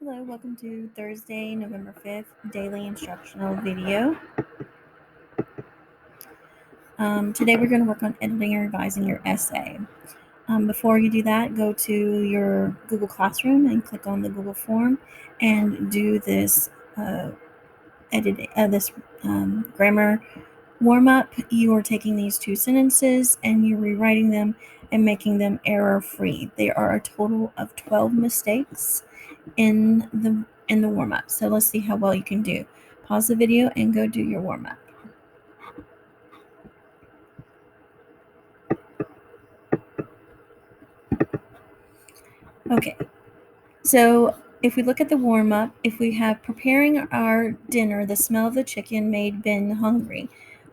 Hello, welcome to Thursday, November 5th, daily instructional video. Today we're going to work on editing and revising your essay. Before you do that, go to your Google Classroom and click on the Google form and do this grammar warm-up. You are taking these two sentences and you're rewriting them and making them error-free. There are a total of 12 mistakes in the warm-up. So let's see how well you can do. Pause the video and go do your warm-up. Okay, so if we look at the warm-up, if we have preparing our dinner, the smell of the chicken made Ben hungry.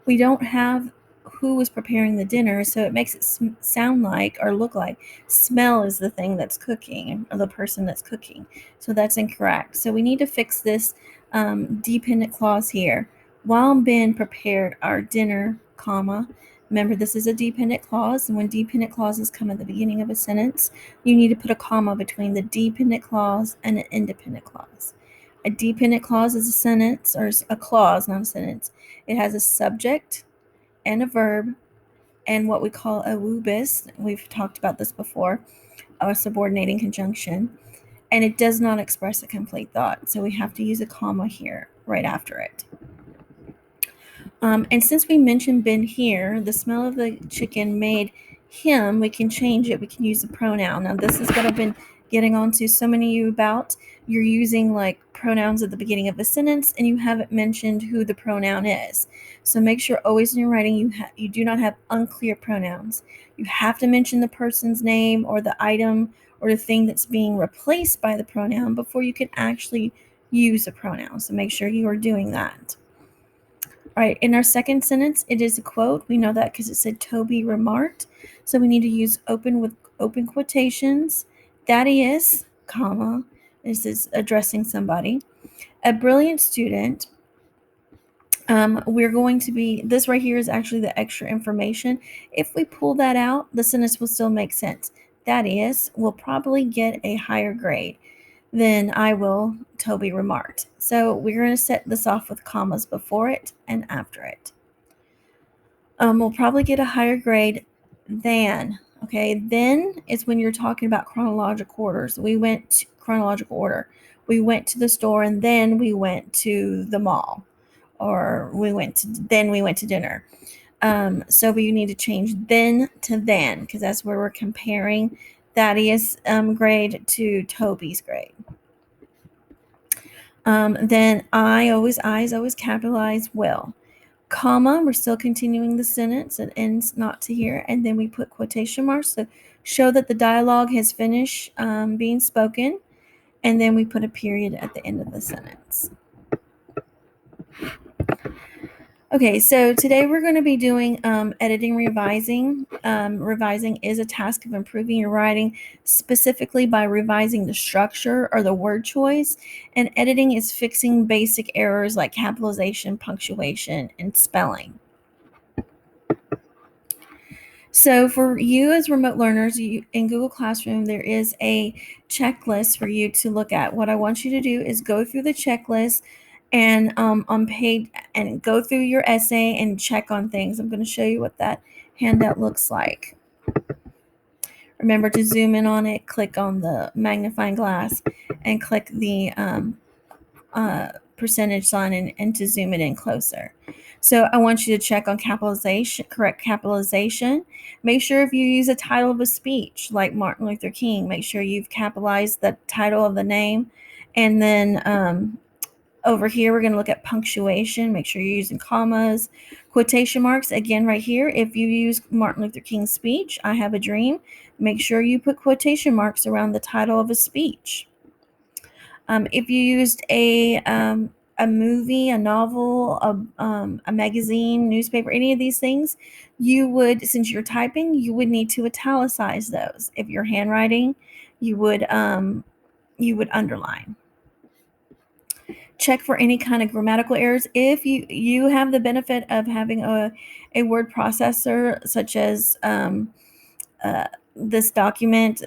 We don't have who was preparing the dinner, so it makes it sound like or look like smell is the thing that's cooking or the person that's cooking. So that's incorrect. So we need to fix this dependent clause here. While Ben prepared our dinner, comma. Remember, this is a dependent clause, and when dependent clauses come at the beginning of a sentence, you need to put a comma between the dependent clause and an independent clause. A dependent clause is a sentence, or a clause, not a sentence. It has a subject and a verb and what we call a woo-bis. We've talked about this before, a subordinating conjunction. And it does not express a complete thought, so we have to use a comma here right after it. And since we mentioned Ben here, the smell of the chicken made him, we can change it. We can use a pronoun. Now, this is what I've been getting on to so many of you about. You're using like pronouns at the beginning of a sentence and you haven't mentioned who the pronoun is. So make sure always in your writing you do not have unclear pronouns. You have to mention the person's name or the item or the thing that's being replaced by the pronoun before you can actually use a pronoun. So make sure you are doing that. All right, in our second sentence, it is a quote. We know that because it said Toby remarked. So we need to use open with open quotations. Thaddeus, comma, this is addressing somebody. A brilliant student. We're going to be, this right here is actually the extra information. If we pull that out, the sentence will still make sense. Thaddeus will probably get a higher grade than I will, Toby remarked. So we're going to set this off with commas before it and after it. We'll probably get a higher grade than, okay? Then is when you're talking about chronological orders. Chronological order. We went to the store and then we went to the mall, or we went to dinner. So we need to change then to then because that's where we're comparing Thaddeus' grade to Toby's grade. Then I is always capitalized will. Comma, we're still continuing the sentence. It ends not to here. And then we put quotation marks to show that the dialogue has finished being spoken. And then we put a period at the end of the sentence. Okay, so today we're going to be doing editing, revising. Revising is a task of improving your writing, specifically by revising the structure or the word choice. And editing is fixing basic errors like capitalization, punctuation, and spelling. So for you as remote learners, in Google Classroom, there is a checklist for you to look at. What I want you to do is go through the checklist and and go through your essay and check on things. I'm going to show you what that handout looks like. Remember to zoom in on it, click on the magnifying glass, and click the percentage sign and to zoom it in closer. So I want you to check on capitalization, correct capitalization. Make sure if you use a title of a speech like Martin Luther King, make sure you've capitalized the title of the name. And then over here, we're going to look at punctuation. Make sure you're using commas, quotation marks. Again, right here, if you use Martin Luther King's speech, I Have a Dream, make sure you put quotation marks around the title of a speech. If you used a movie, a novel, a magazine, newspaper, any of these things, you would, since you're typing, you would need to italicize those. If you're handwriting, you would underline. Check for any kind of grammatical errors. If you have the benefit of having a word processor, such as this document,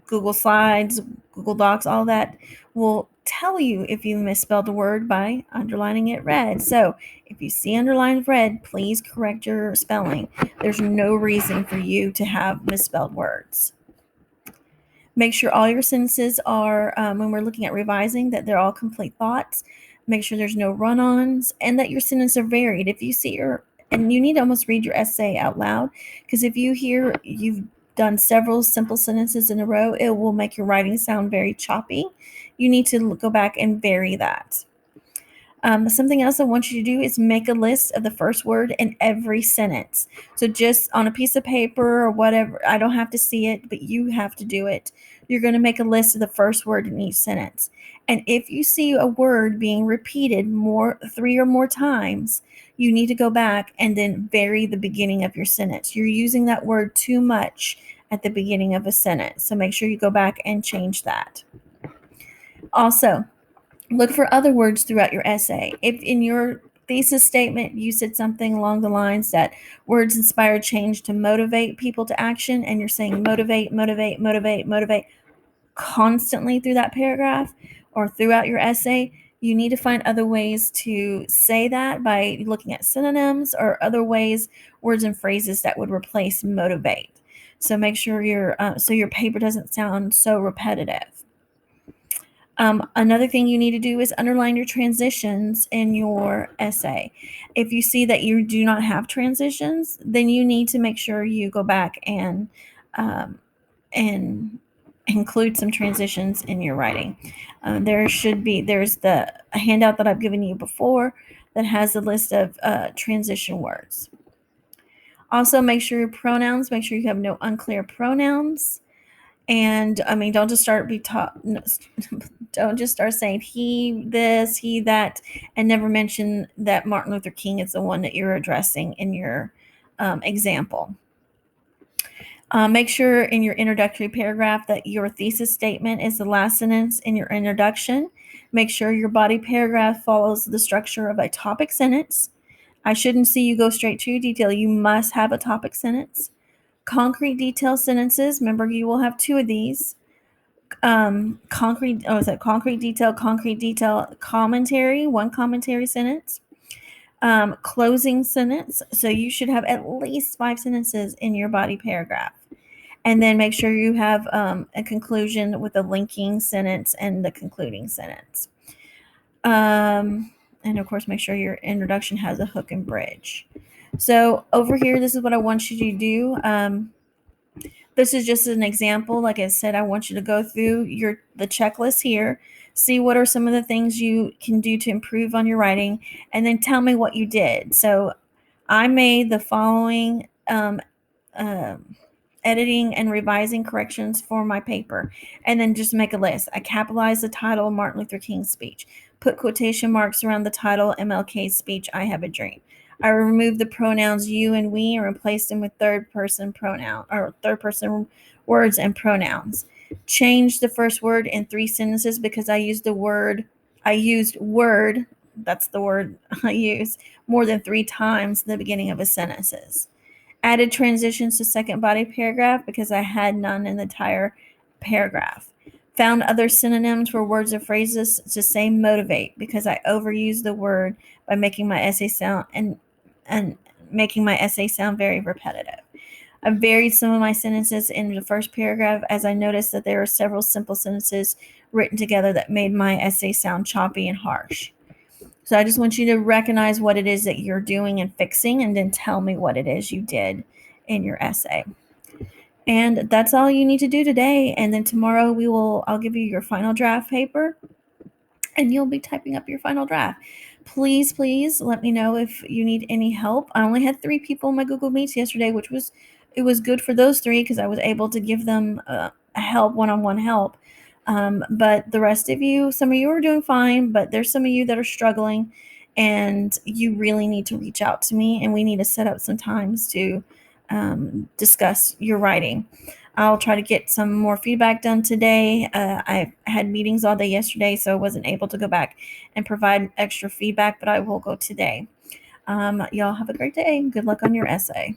Google Slides, Google Docs, all that will tell you if you misspelled a word by underlining it red. So if you see underlined red, please correct your spelling. There's no reason for you to have misspelled words. Make sure all your sentences are, when we're looking at revising, that they're all complete thoughts. Make sure there's no run-ons and that your sentences are varied. If you see and you need to almost read your essay out loud, because if you hear you've done several simple sentences in a row, it will make your writing sound very choppy. You need to go back and vary that. Something else I want you to do is make a list of the first word in every sentence. So just on a piece of paper or whatever, I don't have to see it, but you have to do it. You're going to make a list of the first word in each sentence. And if you see a word being repeated 3 or more times, you need to go back and then vary the beginning of your sentence. You're using that word too much at the beginning of a sentence. So make sure you go back and change that. Also, look for other words throughout your essay. If in your thesis statement you said something along the lines that words inspire change to motivate people to action, and you're saying motivate, motivate, motivate, motivate constantly through that paragraph or throughout your essay, you need to find other ways to say that by looking at synonyms or other ways, words and phrases that would replace motivate. So make sure your paper doesn't sound so repetitive. Another thing you need to do is underline your transitions in your essay. If you see that you do not have transitions, then you need to make sure you go back and include some transitions in your writing. There's a handout that I've given you before that has a list of transition words. Also, make sure you have no unclear pronouns. And don't just start don't just start saying he this, he that, and never mention that Martin Luther King is the one that you're addressing in your example. Make sure in your introductory paragraph that your thesis statement is the last sentence in your introduction. Make sure your body paragraph follows the structure of a topic sentence. I shouldn't see you go straight to detail. You must have a topic sentence. Concrete detail sentences. Remember, you will have 2 of these. Concrete detail, commentary, 1 commentary sentence. Closing sentence. So you should have at least 5 sentences in your body paragraph. And then make sure you have a conclusion with a linking sentence and the concluding sentence. And of course, make sure your introduction has a hook and bridge. So over here, this is what I want you to do. This is just an example. Like I said, I want you to go through the checklist here, see what are some of the things you can do to improve on your writing, and then tell me what you did. So I made the following editing and revising corrections for my paper, and then just make a list. I capitalized the title, Martin Luther King's speech, put quotation marks around the title, MLK's speech, I Have a Dream. I removed the pronouns you and we and replaced them with third person words and pronouns. Changed the first word in 3 sentences because I used word, that's the word I use, more than 3 times in the beginning of a sentences. Added transitions to second body paragraph because I had none in the entire paragraph. Found other synonyms for words or phrases to say motivate because I overused the word by making my essay sound and making my essay sound very repetitive. I varied some of my sentences in the first paragraph as I noticed that there were several simple sentences written together that made my essay sound choppy and harsh. So I just want you to recognize what it is that you're doing and fixing, and then tell me what it is you did in your essay. And that's all you need to do today. And then tomorrow I'll give you your final draft paper, and you'll be typing up your final draft. Please let me know if you need any help. I only had 3 people in my Google Meets yesterday, it was good for those 3 because I was able to give them help, one-on-one help. But the rest of you, some of you are doing fine, but there's some of you that are struggling, and you really need to reach out to me, and we need to set up some times to discuss your writing. I'll try to get some more feedback done today. I had meetings all day yesterday, so I wasn't able to go back and provide extra feedback, but I will go today. Y'all have a great day. Good luck on your essay.